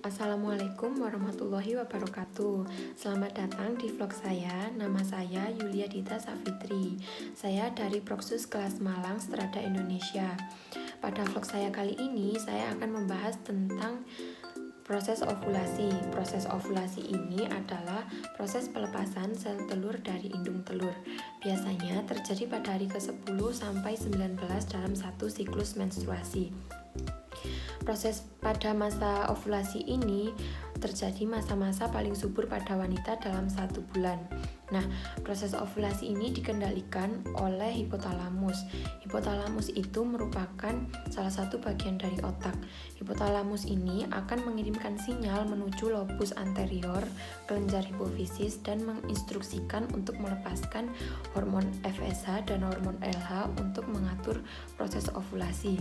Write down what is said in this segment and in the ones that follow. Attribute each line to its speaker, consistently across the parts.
Speaker 1: Assalamualaikum warahmatullahi wabarakatuh. Selamat datang di vlog saya. Nama saya Yulia Dita Safitri. Saya dari Proksus kelas Malang Strada Indonesia. Pada vlog saya kali ini saya akan membahas tentang proses ovulasi. Proses ovulasi ini adalah proses pelepasan sel telur dari indung telur. Biasanya terjadi pada hari ke-10 sampai 19 dalam satu siklus menstruasi. Proses pada masa ovulasi ini terjadi masa-masa paling subur pada wanita dalam 1 bulan. Nah, proses ovulasi ini dikendalikan oleh hipotalamus. Hipotalamus itu merupakan salah satu bagian dari otak. Hipotalamus ini akan mengirimkan sinyal menuju lobus anterior, kelenjar hipofisis, dan menginstruksikan untuk melepaskan hormon FSH dan hormon LH untuk mengatur proses ovulasi.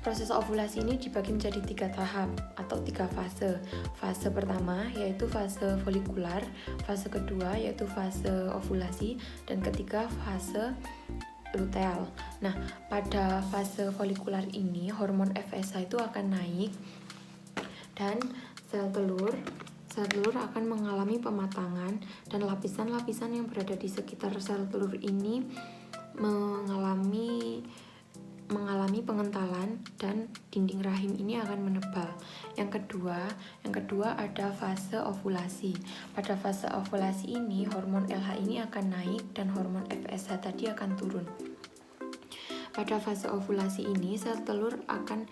Speaker 1: Proses ovulasi ini dibagi menjadi 3 tahap atau 3 fase. Fase pertama yaitu fase folikular, fase kedua yaitu fase ovulasi, dan ketiga fase luteal. Nah, pada fase folikular ini hormon FSH itu akan naik dan sel telur akan mengalami pematangan, dan lapisan-lapisan yang berada di sekitar sel telur ini mengalami pengentalan, dan dinding rahim ini akan menebal. Yang kedua ada fase ovulasi. Pada fase ovulasi ini hormon LH ini akan naik dan hormon FSH tadi akan turun. Pada fase ovulasi ini sel telur akan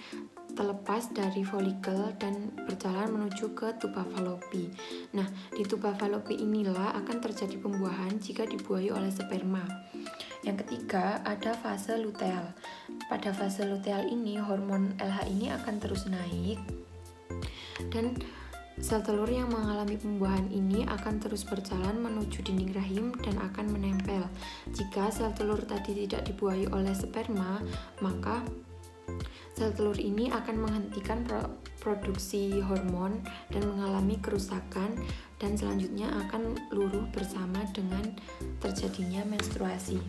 Speaker 1: terlepas dari folikel dan berjalan menuju ke tuba Fallopi. Nah, di tuba Fallopi inilah akan terjadi pembuahan jika dibuahi oleh sperma. Yang ketiga ada fase luteal. Pada fase luteal ini hormon LH ini akan terus naik dan sel telur yang mengalami pembuahan ini akan terus berjalan menuju dinding rahim dan akan menempel. Jika sel telur tadi tidak dibuahi oleh sperma, maka sel telur ini akan menghentikan produksi hormon dan mengalami kerusakan, dan selanjutnya akan luruh bersama dengan terjadinya menstruasi.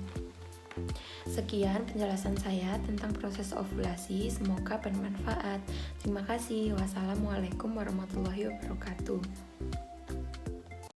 Speaker 1: Sekian penjelasan saya tentang proses ovulasi, semoga bermanfaat. Terima kasih. Wassalamualaikum warahmatullahi wabarakatuh.